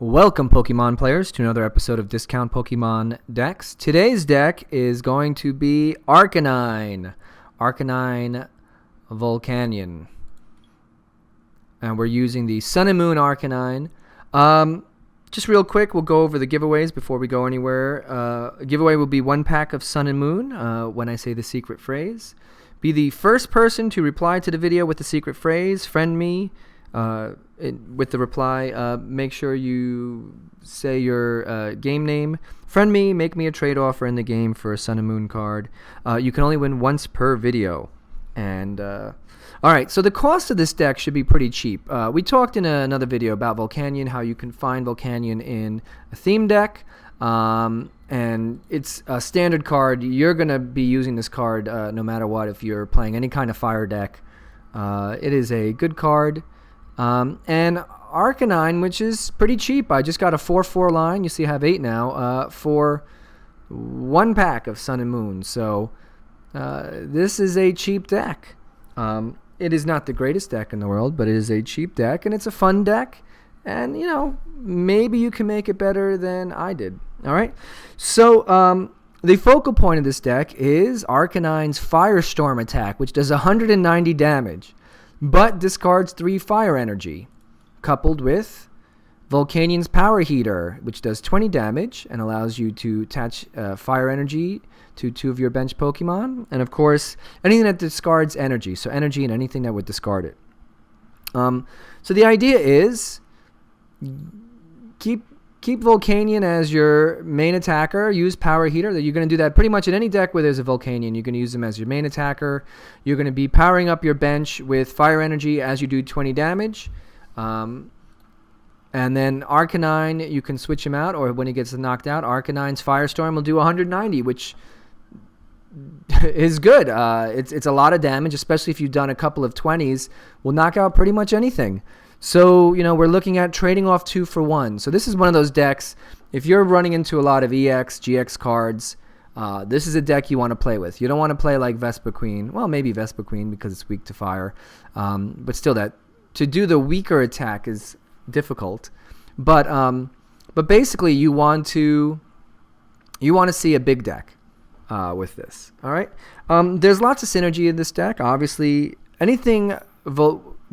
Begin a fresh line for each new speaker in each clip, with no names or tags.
Welcome, Pokemon players, to another episode of Discount Pokemon Decks. Today's deck is going to be Arcanine Volcanion. And we're using the Sun and Moon Arcanine. Just real quick, we'll go over the giveaways before we go anywhere. A giveaway will be 1 pack of Sun and Moon when I say the secret phrase. Be the first person to reply to the video with the secret phrase. Friend me. With the reply, make sure you say your game name. Friend me, make me a trade offer in the game for a Sun and Moon card. You can only win once per video. And alright, so the cost of this deck should be pretty cheap. We talked in another video about Volcanion, how you can find Volcanion in a theme deck. And it's a standard card. You're going to be using this card no matter what if you're playing any kind of fire deck. It is a good card. And Arcanine, which is pretty cheap. I just got a 4/4 line. You see I have 8 now for 1 pack of Sun and Moon. So this is a cheap deck. It is not the greatest deck in the world, but it is a cheap deck, and it's a fun deck. And, you know, maybe you can make it better than I did. All right? So the focal point of this deck is Arcanine's Firestorm attack, which does 190 damage. But discards 3 fire energy, coupled with Volcanion's Power Heater, which does 20 damage and allows you to attach fire energy to 2 of your bench Pokemon. And of course, anything that discards energy, so energy and anything that would discard it. So the idea is keep Volcanion as your main attacker. Use Power Heater. You're going to do that pretty much in any deck where there's a Volcanion. You're going to use them as your main attacker. You're going to be powering up your bench with fire energy as you do 20 damage. And then Arcanine, you can switch him out, or when he gets knocked out, Arcanine's Firestorm will do 190, which is good. It's a lot of damage, especially if you've done a couple of 20s. Will knock out pretty much anything. So, you know, we're looking at trading off 2 for 1. So this is one of those decks, if you're running into a lot of EX, GX cards, this is a deck you want to play with. You don't want to play like Vespiquen. Well, maybe Vespiquen because it's weak to fire. But still, that to do the weaker attack is difficult. But basically, you want to see a big deck with this. All right? There's lots of synergy in this deck. Obviously, anything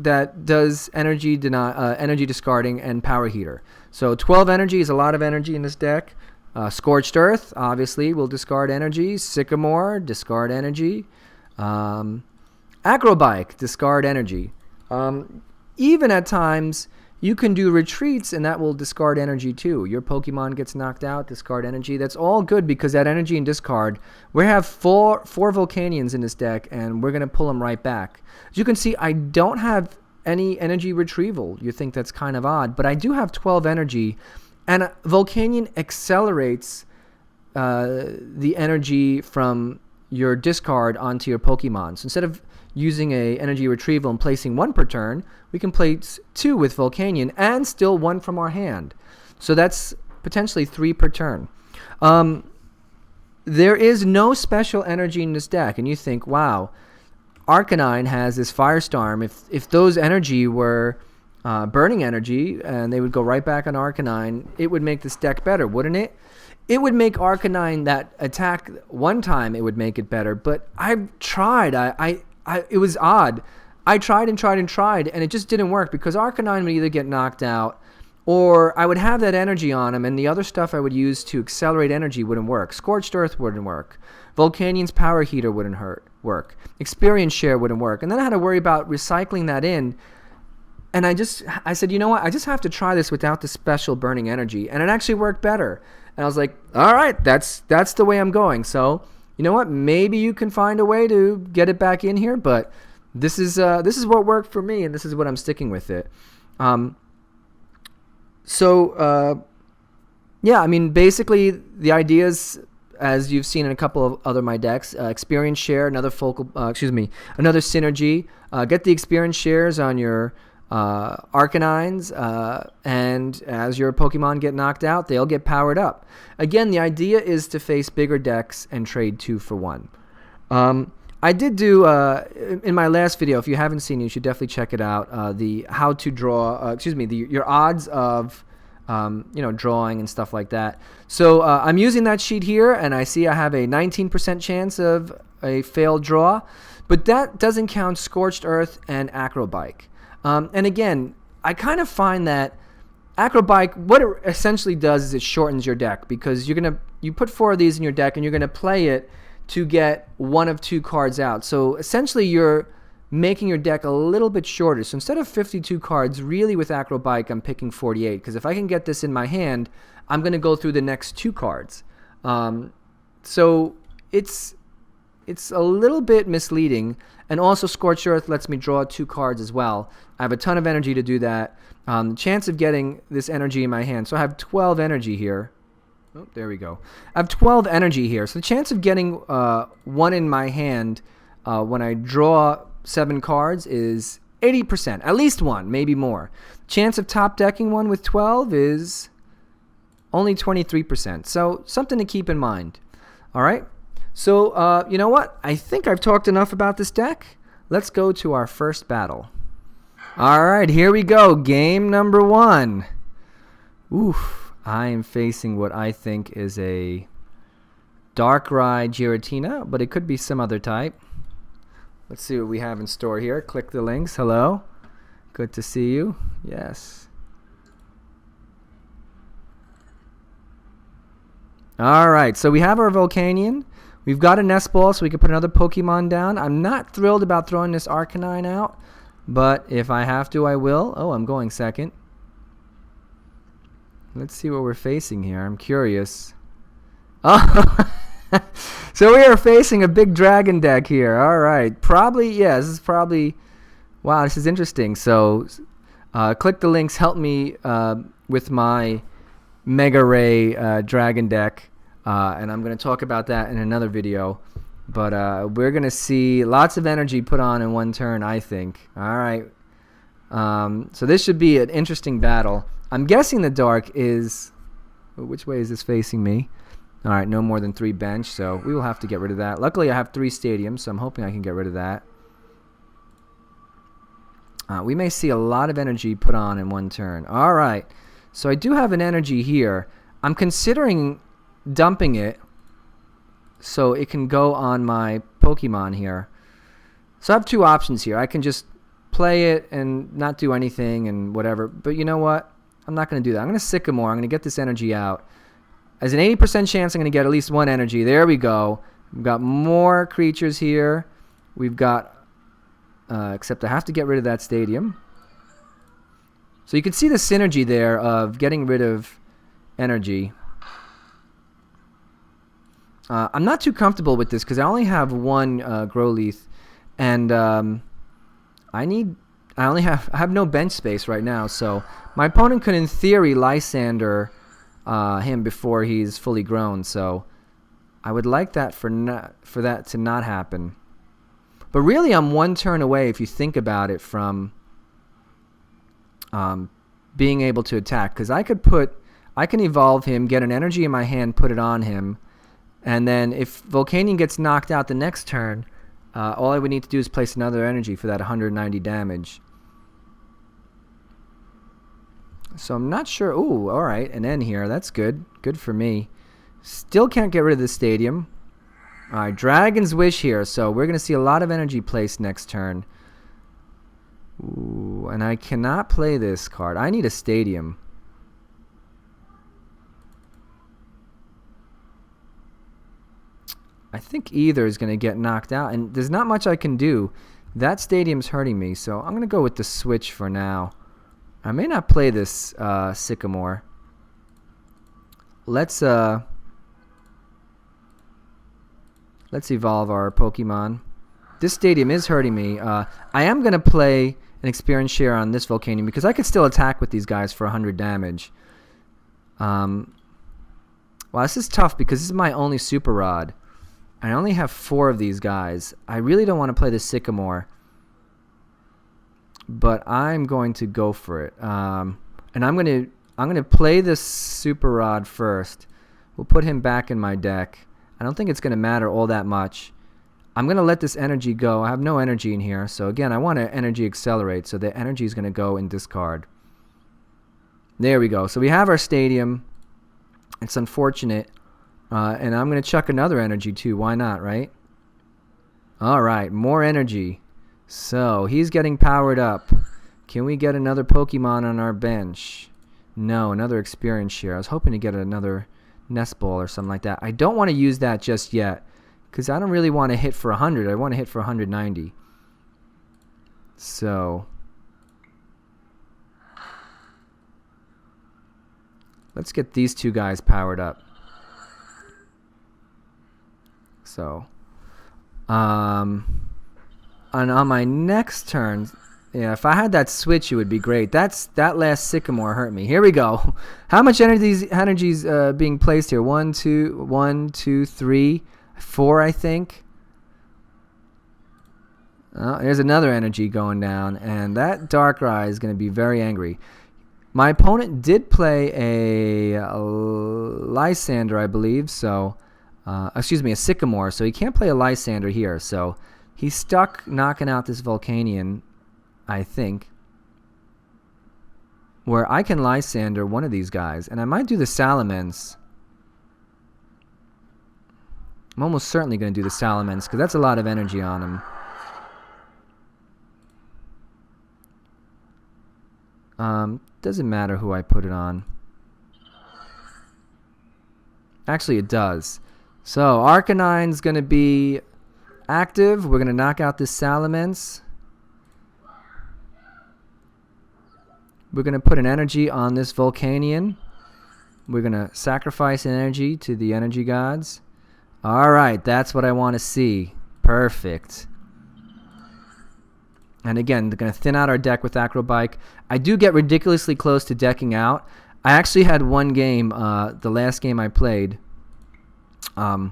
that does energy discarding and Power Heater. So 12 energy is a lot of energy in this deck. Scorched Earth, obviously, will discard energy. Sycamore, discard energy. Acro Bike, discard energy. Even at times, you can do retreats, and that will discard energy too. Your Pokemon gets knocked out, discard energy. That's all good because that energy and discard, we have four Volcanions in this deck, and we're going to pull them right back. As you can see, I don't have any energy retrieval. You think that's kind of odd, but I do have 12 energy, and Volcanion accelerates the energy from your discard onto your Pokemon. So instead of using a energy retrieval and placing 1 per turn, we can place 2 with Volcanion and still 1 from our hand. So that's potentially 3 per turn. There is no special energy in this deck, and you think, wow, Arcanine has this Firestorm. If those energy were burning energy and they would go right back on Arcanine, it would make this deck better, wouldn't it? It would make Arcanine that attack one time, it would make it better. But I've tried. It was odd. I tried and tried and tried, and it just didn't work because Arcanine would either get knocked out or I would have that energy on him, and the other stuff I would use to accelerate energy wouldn't work. Scorched Earth wouldn't work. Volcanion's Power Heater wouldn't work. Experience Share wouldn't work. And then I had to worry about recycling that in. And I said, you know what? I just have to try this without the special burning energy. And it actually worked better. And I was like, all right, that's the way I'm going. So, you know what? Maybe you can find a way to get it back in here. But this is what worked for me, and this is what I'm sticking with it. Yeah, I mean, basically the ideas, as you've seen in a couple of other my decks, experience share, another synergy. Get the experience shares on your Arcanines, and as your Pokemon get knocked out, they'll get powered up. Again, the idea is to face bigger decks and trade 2 for 1. I did do, in my last video, if you haven't seen it, you should definitely check it out, the how to draw, your odds of drawing and stuff like that. So I'm using that sheet here, and I see I have a 19% chance of a failed draw, but that doesn't count Scorched Earth and Acro Bike. And again, I kind of find that Acro Bike, what it essentially does is it shortens your deck, because you put 4 of these in your deck and you're gonna play it to get 1 of 2 cards out. So essentially you're making your deck a little bit shorter. So instead of 52 cards, really with Acro Bike, I'm picking 48, because if I can get this in my hand, I'm going to go through the next 2 cards. So it's a little bit misleading. And also Scorched Earth lets me draw 2 cards as well. I have a ton of energy to do that. Chance of getting this energy in my hand. So I have 12 energy here. Oh, there we go. I have 12 energy here. So the chance of getting 1 in my hand when I draw 7 cards is 80%, at least 1, maybe more. Chance of top decking 1 with 12 is only 23%. So something to keep in mind. All right. So you know what? I think I've talked enough about this deck. Let's go to our first battle. All right, here we go. Game number 1. Oof. I am facing what I think is a Darkrai Giratina, but it could be some other type. Let's see what we have in store here. Click the links. Hello. Good to see you. Yes. All right. So we have our Volcanion. We've got a Nest Ball, so we can put another Pokemon down. I'm not thrilled about throwing this Arcanine out, but if I have to, I will. Oh, I'm going second. Let's see what we're facing here. I'm curious. Oh. So we are facing a big dragon deck here. All right. Probably, yeah, this is probably... Wow, this is interesting. So click the links. Help me with my Mega Ray dragon deck. And I'm going to talk about that in another video. But we're going to see lots of energy put on in one turn, I think. All right. So this should be an interesting battle. I'm guessing the dark is... Which way is this facing me? All right, no more than 3 bench, so we will have to get rid of that. Luckily, I have 3 stadiums, so I'm hoping I can get rid of that. We may see a lot of energy put on in one turn. All right, so I do have an energy here. I'm considering dumping it so it can go on my Pokemon here. So I have 2 options here. I can just play it and not do anything and whatever. But you know what? I'm not going to do that. I'm going to Sycamore. I'm going to get this energy out. As an 80% chance, I'm going to get at least 1 energy. There we go. We've got more creatures here. We've got, except I have to get rid of that stadium. So you can see the synergy there of getting rid of energy. I'm not too comfortable with this because I only have 1 Growlithe, and I have no bench space right now. So my opponent could, in theory, Lysandre him before he's fully grown, so I would like that for that to not happen. But really, I'm 1 turn away, if you think about it, from being able to attack, because I can evolve him, get an energy in my hand, put it on him, and then if Volcanion gets knocked out the next turn, all I would need to do is place another energy for that 190 damage. So I'm not sure. Ooh, all right, an N here. That's good. Good for me. Still can't get rid of the stadium. All right, Dragon's Wish here. So we're going to see a lot of energy placed next turn. Ooh, and I cannot play this card. I need a stadium. I think either is going to get knocked out, and there's not much I can do. That stadium's hurting me, so I'm going to go with the Switch for now. I may not play this Sycamore. Let's evolve our Pokemon. This stadium is hurting me. I am going to play an experience share on this Volcanion because I could still attack with these guys for 100 damage. Well, this is tough because this is my only Super Rod. I only have 4 of these guys. I really don't want to play the Sycamore, but I'm going to go for it. And I'm going to play this Super Rod first. We'll put him back in my deck. I don't think it's going to matter all that much. I'm going to let this energy go. I have no energy in here. So again, I want to energy accelerate. So the energy is going to go in discard. There we go. So we have our stadium. It's unfortunate. And I'm going to chuck another energy too. Why not, right? All right, more energy. So he's getting powered up. Can we get another Pokemon on our bench? No, another experience share. I was hoping to get another Nest Ball or something like that. I don't want to use that just yet because I don't really want to hit for 100. I want to hit for 190. So let's get these two guys powered up. So, and on my next turn, yeah, if I had that switch, it would be great. That last Sycamore hurt me. Here we go. How much energy's being placed here? 1, 2, 3, 4, I think. There's another energy going down, and that Darkrai is going to be very angry. My opponent did play a Lysandre, I believe, so... excuse me, a Sycamore, so he can't play a Lysandre here. So he's stuck knocking out this Volcanion, I think, where I can Lysandre one of these guys, and I might do the Salamence. I'm almost certainly going to do the Salamence because that's a lot of energy on him. Doesn't matter who I put it on. Actually, it does. So Arcanine's going to be active. We're going to knock out this Salamence. We're going to put an energy on this Volcanion. We're going to sacrifice an energy to the energy gods. Alright, that's what I want to see. Perfect. And again, they're going to thin out our deck with Acro Bike. I do get ridiculously close to decking out. I actually had one game, the last game I played. I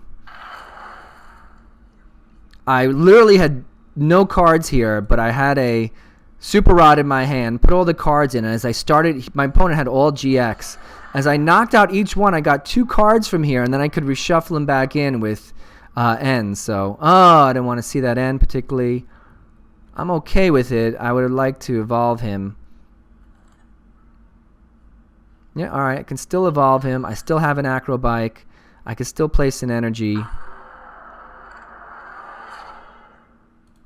literally had no cards here, but I had a Super Rod in my hand, put all the cards in, and as I started, my opponent had all GX. As I knocked out each one, I got 2 cards from here, and then I could reshuffle them back in with N. So, I didn't want to see that N particularly. I'm okay with it. I would have liked to evolve him. Yeah, alright, I can still evolve him. I still have an Acro Bike. I can still place an energy.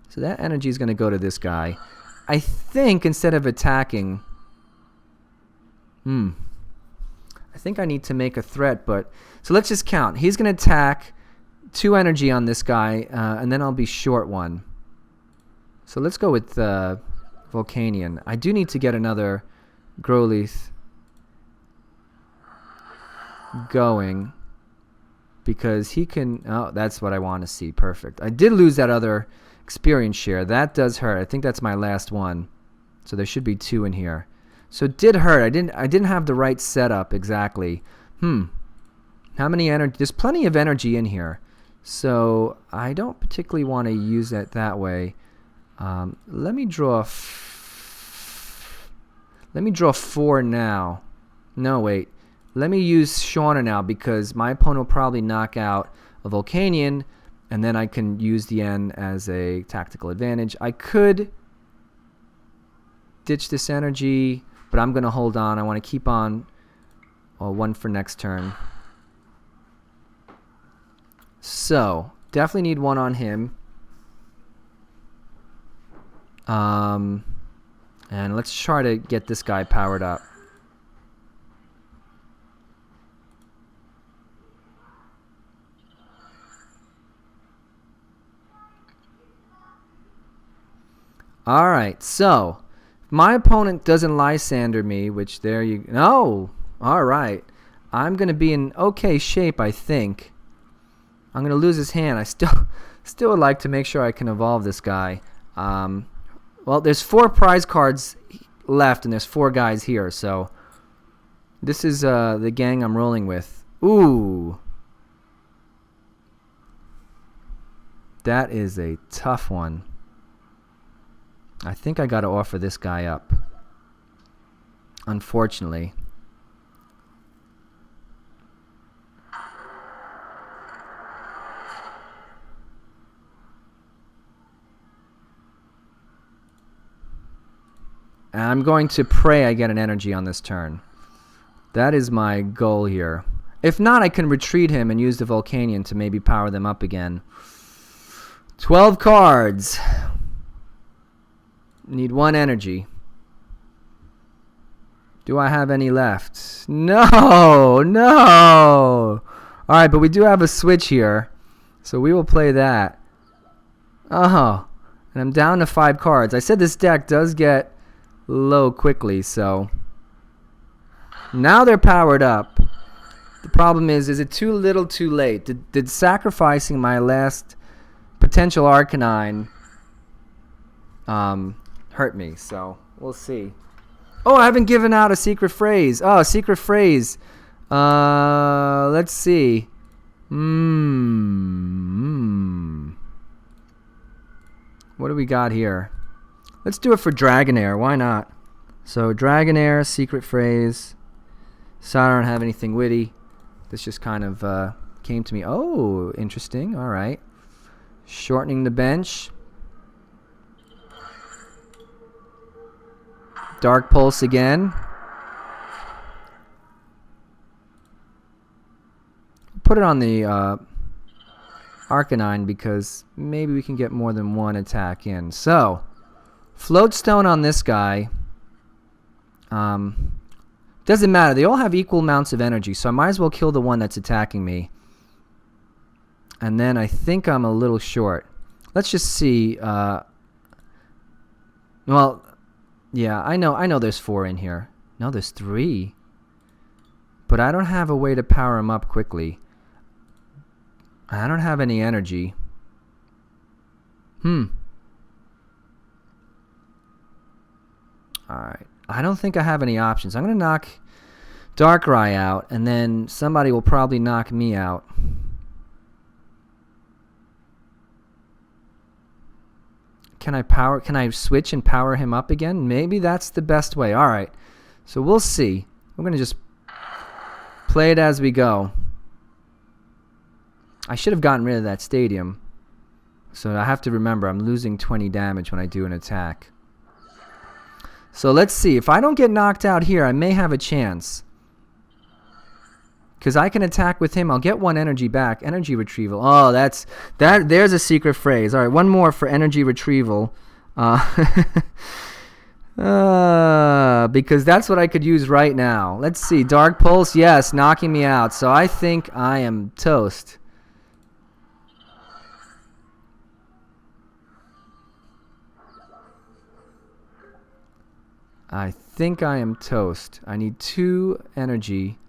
So that energy is going to go to this guy. I think instead of attacking... I think I need to make a threat, but... So let's just count. He's going to attack 2 energy on this guy, and then I'll be short 1. So let's go with Volcanion. I do need to get another Growlithe going because he can... Oh, that's what I want to see. Perfect. I did lose that other experience share. That does hurt. I think that's my last one. So there should be 2 in here. So it did hurt. I didn't have the right setup exactly. How many energy? There's plenty of energy in here. So I don't particularly want to use it that way. Let me draw 4 now. No, wait. Let me use Shauna now because my opponent will probably knock out a Volcanion, and then I can use the N as a tactical advantage. I could ditch this energy, but I'm going to hold on. I want to keep on 1 for next turn. So, definitely need 1 on him. And let's try to get this guy powered up. Alright, so my opponent doesn't Lysandre me, which there you... No! Alright. I'm going to be in okay shape, I think. I'm going to lose his hand. I still would like to make sure I can evolve this guy. Well, there's 4 prize cards left, and there's 4 guys here, so... This is the gang I'm rolling with. Ooh! That is a tough one. I think I got to offer this guy up. Unfortunately. And I'm going to pray I get an energy on this turn. That is my goal here. If not, I can retreat him and use the Volcanion to maybe power them up again. 12 cards. Need 1 energy. Do I have any left? No, no. Alright, but we do have a switch here. So we will play that. Oh, and I'm down to 5 cards. I said this deck does get low quickly, so now they're powered up. The problem is it too little too late? Did sacrificing my last potential Arcanine hurt me? So we'll see. Oh, I haven't given out a secret phrase. Oh, a secret phrase. Let's see. What do we got here? Let's do it for Dragonair. Why not? So Dragonair, secret phrase. So I don't have anything witty. This just kind of came to me. Oh, interesting. All right. Shortening the bench. Dark Pulse again. Put it on the Arcanine because maybe we can get more than 1 attack in. So, Floatstone on this guy. Doesn't matter. They all have equal amounts of energy, so I might as well kill the one that's attacking me. And then I think I'm a little short. Let's just see. Well, yeah, I know there's 4 in here. No, there's 3. But I don't have a way to power him up quickly. I don't have any energy. Alright. I don't think I have any options. I'm going to knock Darkrai out, and then somebody will probably knock me out. Can I switch and power him up again? Maybe that's the best way. Alright. So we'll see. We're going to just play it as we go. I should have gotten rid of that stadium. So I have to remember I'm losing 20 damage when I do an attack. So let's see. If I don't get knocked out here, I may have a chance. Because I can attack with him. I'll get 1 energy back. Energy retrieval. Oh, there's a secret phrase. All right, 1 more for energy retrieval. Because that's what I could use right now. Let's see. Dark Pulse, yes, knocking me out. So I think I am toast. I think I am toast. I need 2 energy.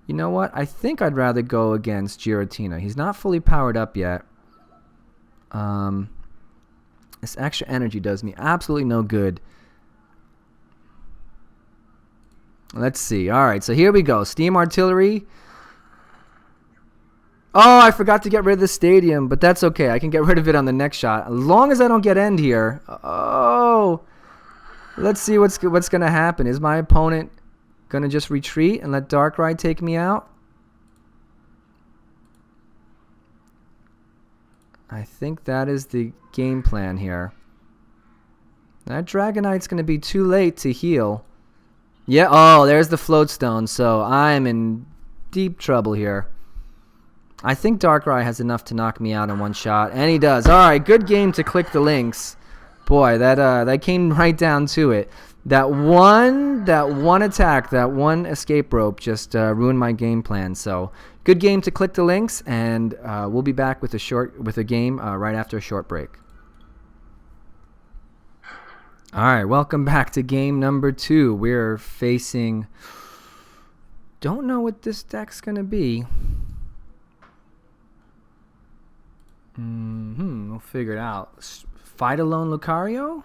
You know what? I think I'd rather go against Giratina. He's not fully powered up yet. This extra energy does me absolutely no good. Let's see. Alright, so here we go. Steam Artillery. Oh, I forgot to get rid of the stadium, but that's okay. I can get rid of it on the next shot. As long as I don't get end here. Oh. Let's see what's going to happen. Is my opponent going to just retreat and let Darkrai take me out? I think that is the game plan here. That Dragonite's going to be too late to heal. Yeah, oh, there's the Floatstone, so I'm in deep trouble here. I think Darkrai has enough to knock me out in 1 shot, and he does. Alright, good game to click the links. Boy, that came right down to it. That one attack, that 1 escape rope just ruined my game plan. So good game to click the links, and we'll be back with a game right after a short break. All right, welcome back to game number 2. We're facing. Don't know what this deck's gonna be. We'll figure it out. Fight Alone Lucario?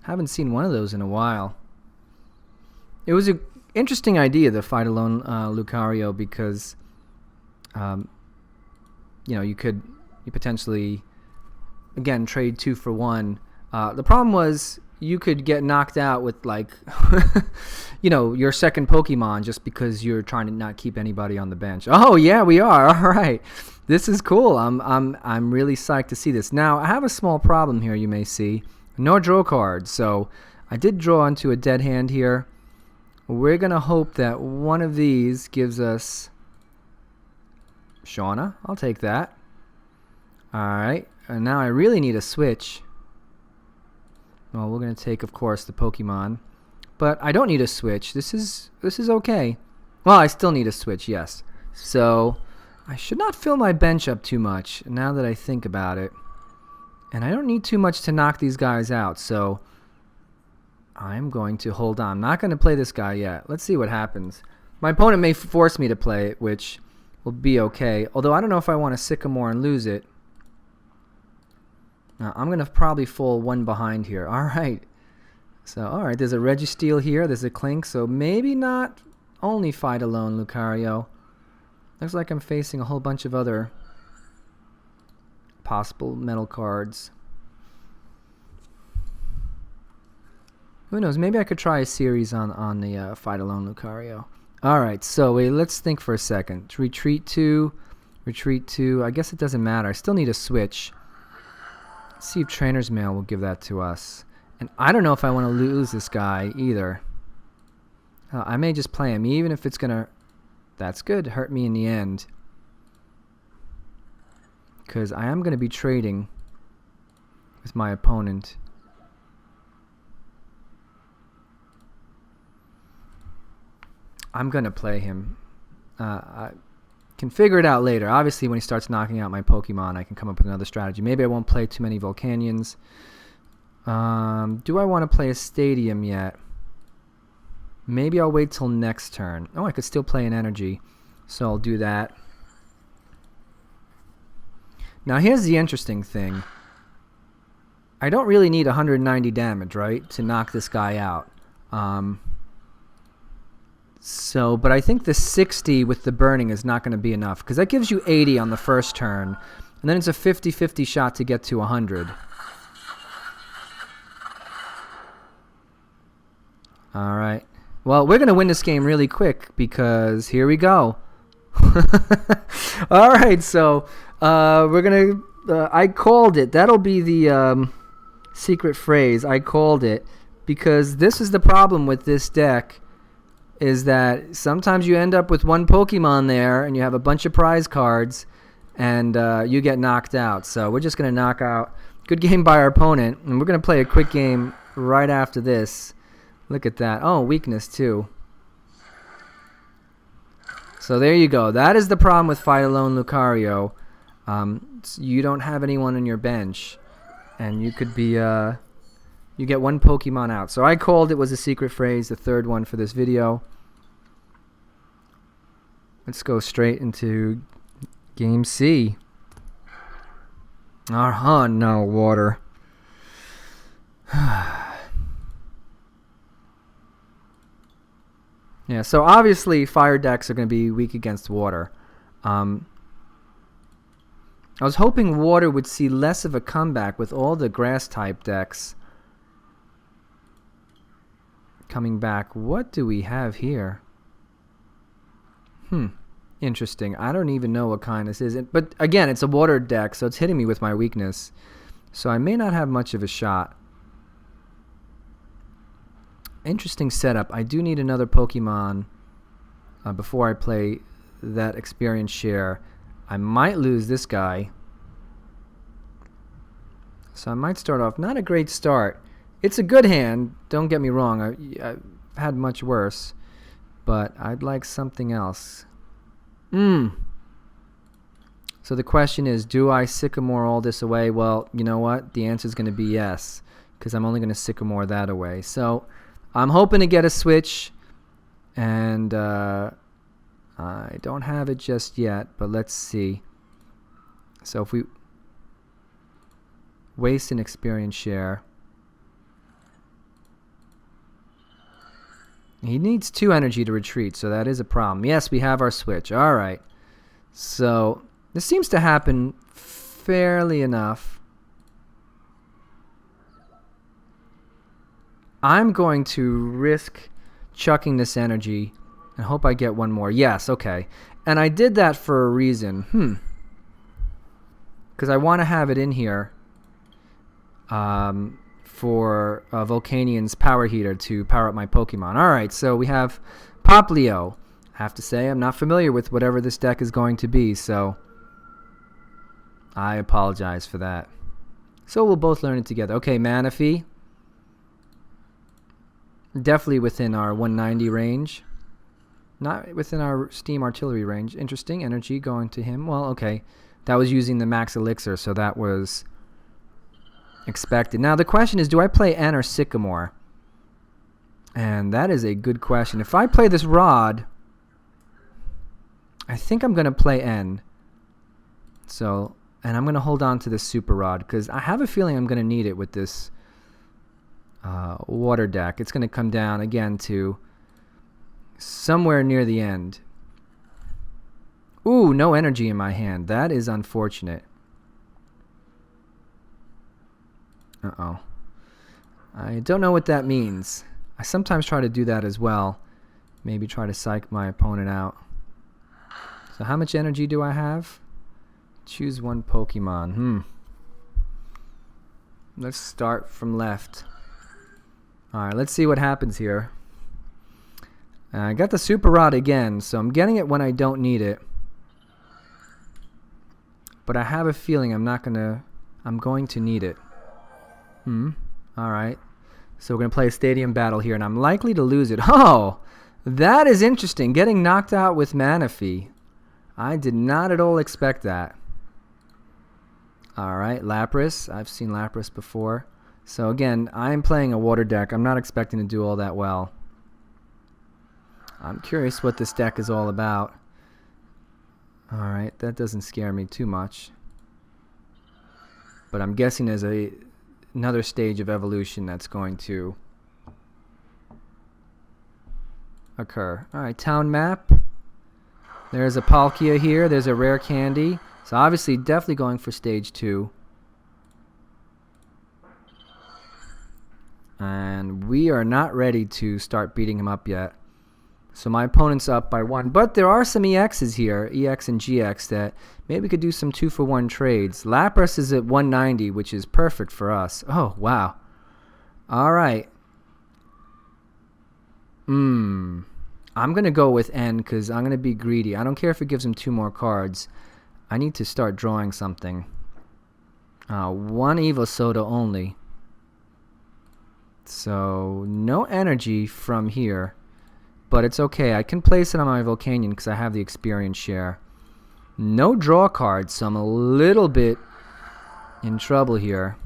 Haven't seen one of those in a while. It was an interesting idea, the Fight Alone Lucario, because you potentially again trade 2 for 1. The problem was you could get knocked out with your second Pokemon just because you're trying to not keep anybody on the bench. Oh yeah, we are. All right. This is cool. I'm really psyched to see this. Now, I have a small problem here, you may see. No draw cards. So, I did draw into a dead hand here. we're going to hope that one of these gives us Shauna. I'll take that. Alright, and now I really need a switch. Well, we're going to take, of course, the Pokemon. But I don't need a switch. This is okay. Well, I still need a switch, yes. So, I should not fill my bench up too much, now that I think about it. And I don't need too much to knock these guys out, so I'm going to hold on. I'm not going to play this guy yet. Let's see what happens. My opponent may force me to play it, which will be okay. Although I don't know if I want to Sycamore and lose it. Now, I'm going to probably fall one behind here. Alright. So, alright, there's a Registeel here. There's a Clink, so maybe not only fight alone, Lucario. Looks like I'm facing a whole bunch of other possible metal cards. Who knows? Maybe I could try a series on the fight alone Lucario. Alright, so let's think for a second. Retreat 2. Retreat 2. I guess it doesn't matter. I still need a switch. Let's see if Trainers Mail will give that to us. And I don't know if I want to lose this guy either. I may just play him, even if it's going to... That's good. Hurt me in the end. Because I am going to be trading with my opponent. I'm going to play him. I can figure it out later. Obviously, when he starts knocking out my Pokemon, I can come up with another strategy. Maybe I won't play too many Volcanions. Do I want to play a Stadium yet? Maybe I'll wait till next turn. Oh, I could still play an Energy. So I'll do that. Now, here's the interesting thing. I don't really need 190 damage, right, to knock this guy out. But I think the 60 with the burning is not going to be enough, because that gives you 80 on the first turn, and then it's a 50-50 shot to get to 100. Alright. Well, we're going to win this game really quick, because here we go. Alright, so we're going to... I called it. That'll be the secret phrase. I called it, because this is the problem with this deck, is that sometimes you end up with one Pokemon there, and you have a bunch of prize cards, and you get knocked out. So we're just going to knock out. Good game by our opponent, and we're going to play a quick game right after this. Look at that. Oh, weakness too. So there you go. That is the problem with Fight Alone Lucario. You don't have anyone on your bench, and you could be you get one Pokemon out. So I called it was a secret phrase, the third one for this video. Let's go straight into Game C. No, water. Yeah, so obviously fire decks are going to be weak against water. I was hoping water would see less of a comeback with all the grass type decks coming back. What do we have here? Interesting. I don't even know what kind this is. But again, it's a water deck, so it's hitting me with my weakness. So I may not have much of a shot. Interesting setup. I do need another Pokemon before I play that experience share. I might lose this guy. So I might start off. Not a great start. It's a good hand. Don't get me wrong. I've had much worse. But I'd like something else. So the question is, do I Sycamore all this away? Well, you know what? The answer is going to be yes, because I'm only going to Sycamore that away. So I'm hoping to get a switch, and I don't have it just yet, but let's see. So if we waste an experience share, he needs 2 energy to retreat, so that is a problem. Yes, we have our switch. All right. So this seems to happen fairly enough. I'm going to risk chucking this energy and hope I get one more. Yes, okay. And I did that for a reason. Because I want to have it in here for Volcanion's power heater to power up my Pokemon. Alright, so we have Poplio. I have to say, I'm not familiar with whatever this deck is going to be, so I apologize for that. So we'll both learn it together. Okay, Manaphy. Definitely within our 190 range. Not within our Steam Artillery range. Interesting. Energy going to him. Well, okay. That was using the Max Elixir, so that was expected. Now, the question is, do I play N or Sycamore? And that is a good question. If I play this Rod, I think I'm going to play N. So, and I'm going to hold on to this Super Rod, because I have a feeling I'm going to need it with this water deck. It's going to come down again to somewhere near the end. Ooh, no energy in my hand. That is unfortunate. Uh-oh. I don't know what that means. I sometimes try to do that as well. Maybe try to psych my opponent out. So how much energy do I have? Choose one Pokemon. Let's start from left. Alright, let's see what happens here. I got the Super Rod again, so I'm getting it when I don't need it. But I have a feeling I'm going to need it. Alright. So we're going to play a stadium battle here, and I'm likely to lose it. Oh! That is interesting. Getting knocked out with Manaphy. I did not at all expect that. Alright, Lapras. I've seen Lapras before. So again, I'm playing a water deck. I'm not expecting to do all that well. I'm curious what this deck is all about. Alright, that doesn't scare me too much. But I'm guessing there's another stage of evolution that's going to occur. Alright, town map. There's a Palkia here. There's a rare candy. So obviously definitely going for stage 2. And we are not ready to start beating him up yet. So my opponent's up by 1. But there are some EXs here, EX and GX, that maybe we could do some 2-for-1 trades. Lapras is at 190, which is perfect for us. Oh, wow. Alright. I'm going to go with N because I'm going to be greedy. I don't care if it gives him 2 more cards. I need to start drawing something. 1 Evosoda only. So, no energy from here. But it's okay. I can place it on my Volcanion because I have the experience share. No draw cards, so I'm a little bit in trouble here.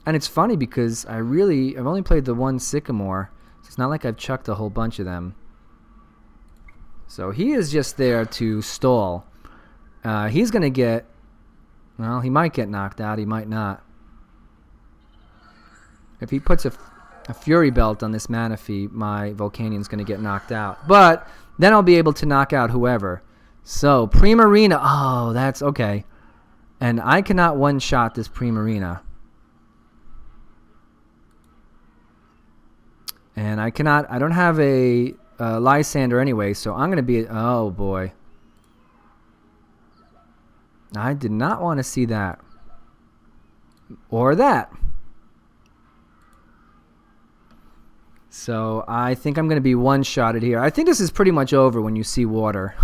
And it's funny because I've only played the 1 Sycamore. So it's not like I've chucked a whole bunch of them. So he is just there to stall. He's going to get... Well, he might get knocked out. He might not. If he puts a Fury Belt on this Manaphy, my Volcanion's going to get knocked out. But then I'll be able to knock out whoever. So, Primarina. Oh, that's okay. And I cannot one-shot this Primarina. And I don't have a Lysandre anyway, so I'm going to be... Oh, boy. I did not want to see that. Or that. So I think I'm going to be one-shotted here. I think this is pretty much over when you see water.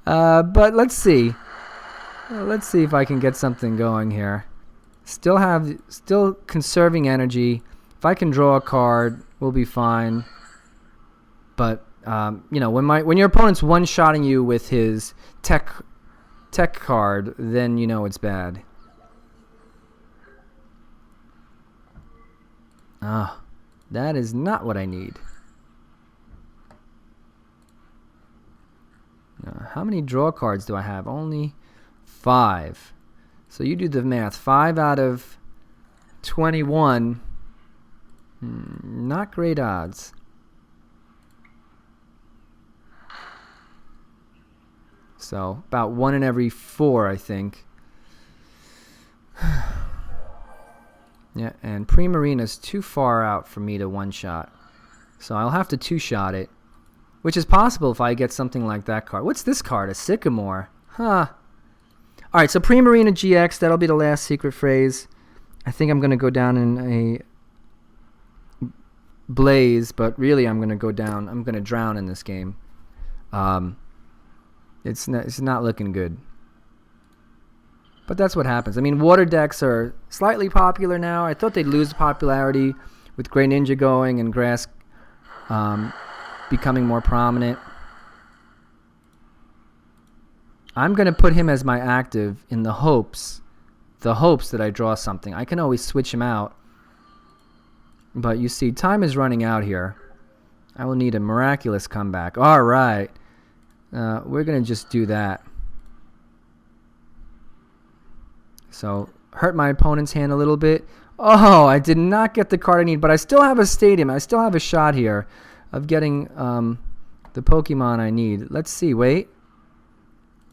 But let's see. Let's see if I can get something going here. Still conserving energy. If I can draw a card, we'll be fine. But you know, when your opponent's one-shotting you with his tech card, then you know it's bad. That is not what I need. How many draw cards do I have? Only 5. So you do the math. 5 out of 21. Not great odds. So about 1 in every 4, I think. Yeah, and Primarina's too far out for me to one-shot. So I'll have to 2-shot it. Which is possible if I get something like that card. What's this card? A Sycamore. Huh. Alright, so Primarina GX, that'll be the last secret phrase. I think I'm going to go down in a blaze, but really I'm going to go down. I'm going to drown in this game. It's not looking good. But that's what happens. I mean, water decks are slightly popular now. I thought they'd lose popularity with Grey Ninja going and grass becoming more prominent. I'm going to put him as my active in the hopes that I draw something. I can always switch him out. But you see, time is running out here. I will need a miraculous comeback. All right. We're going to just do that. So, hurt my opponent's hand a little bit. Oh, I did not get the card I need, but I still have a stadium. I still have a shot here of getting the Pokemon I need. Let's see. Wait.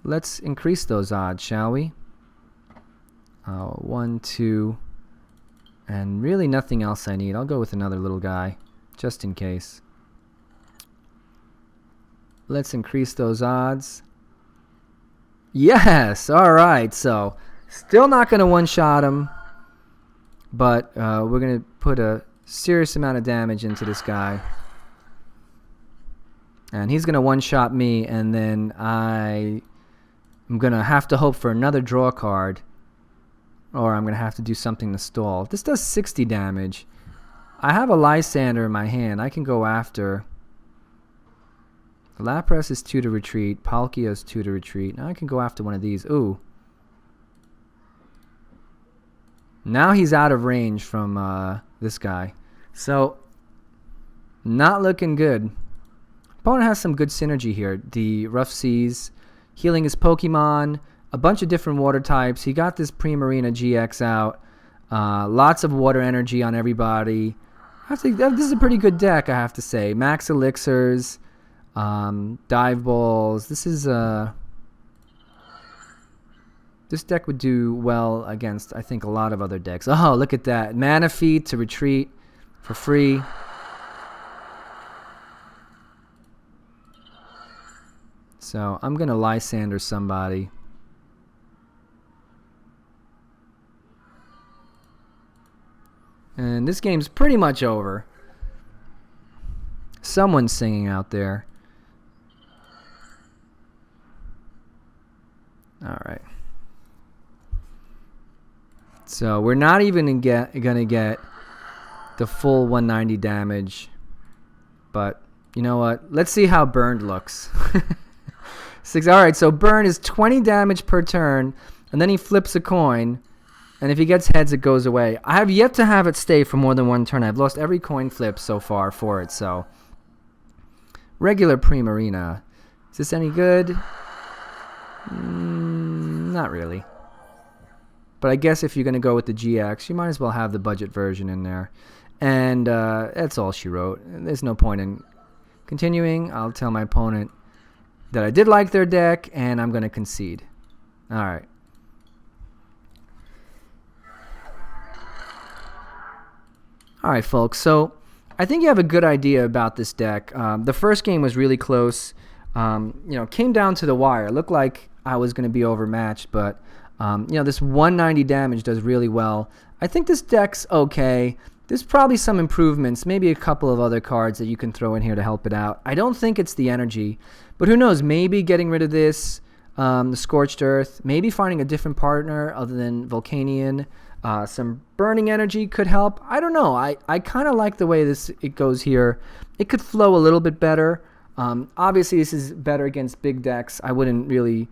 Let's increase those odds, shall we? 1, 2, and really nothing else I need. I'll go with another little guy, just in case. Let's increase those odds. Yes! Alright, so still not going to one-shot him, but we're going to put a serious amount of damage into this guy. And he's going to one-shot me, and then I'm going to have to hope for another draw card, or I'm going to have to do something to stall. This does 60 damage. I have a Lysandre in my hand. I can go after... Lapras is 2 to retreat. Palkia is 2 to retreat. Now I can go after one of these. Ooh. Now he's out of range from this guy. So, not looking good. Opponent has some good synergy here. The Rough Seas, healing his Pokemon, a bunch of different water types. He got this Primarina GX out. Lots of water energy on everybody. This is a pretty good deck, I have to say. Max Elixirs. Dive balls. This deck would do well against, I think, a lot of other decks. Oh, look at that. Mana Feed to retreat for free. So I'm going to Lysandre somebody. And this game's pretty much over. Someone's singing out there. Alright. So we're not even gonna get the full 190 damage. But you know what? Let's see how burned looks. Alright, so burn is 20 damage per turn, and then he flips a coin, and if he gets heads, it goes away. I have yet to have it stay for more than one turn. I've lost every coin flip so far for it, so... Regular Primarina. Is this any good? Not really. But I guess if you're going to go with the GX, you might as well have the budget version in there. And that's all she wrote. There's no point in continuing. I'll tell my opponent that I did like their deck, and I'm going to concede. Alright. Alright, folks. So, I think you have a good idea about this deck. The first game was really close. Came down to the wire. It looked like I was going to be overmatched, but this 190 damage does really well. I think this deck's okay. There's probably some improvements, maybe a couple of other cards that you can throw in here to help it out. I don't think it's the energy, but who knows? Maybe getting rid of this, the Scorched Earth, maybe finding a different partner other than Volcanion. Some burning energy could help. I don't know. I kind of like the way it goes here. It could flow a little bit better. Obviously, this is better against big decks. I wouldn't really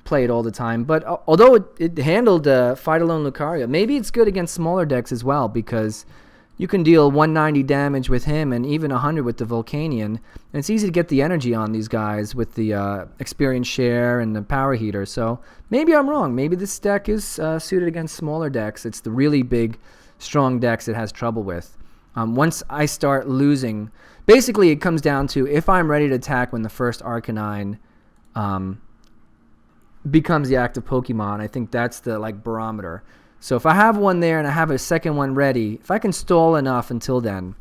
play it all the time. But although it handled Fight Alone Lucario, maybe it's good against smaller decks as well, because you can deal 190 damage with him and even 100 with the Volcanion. And it's easy to get the energy on these guys with the experience share and the power heater. So maybe I'm wrong. Maybe this deck is suited against smaller decks. It's the really big, strong decks it has trouble with. Once I start losing, basically it comes down to if I'm ready to attack when the first Arcanine becomes the active Pokemon. I think that's the barometer. So if I have one there and I have a second one ready, if I can stall enough until then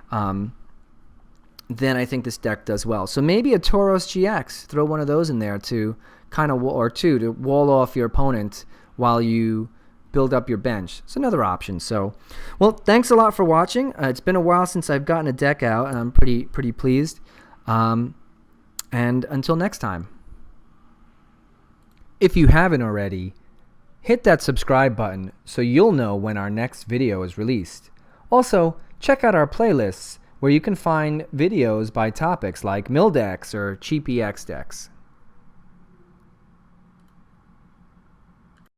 I think this deck does well. So maybe a Tauros GX, throw one of those in there to kind of, or two, to wall off your opponent while you build up your bench. It's another option. So, well, thanks a lot for watching. It's been a while since I've gotten a deck out, and I'm pretty pleased. And until next time, if you haven't already, hit that subscribe button so you'll know when our next video is released. Also, check out our playlists where you can find videos by topics like mill decks or cheap EX decks.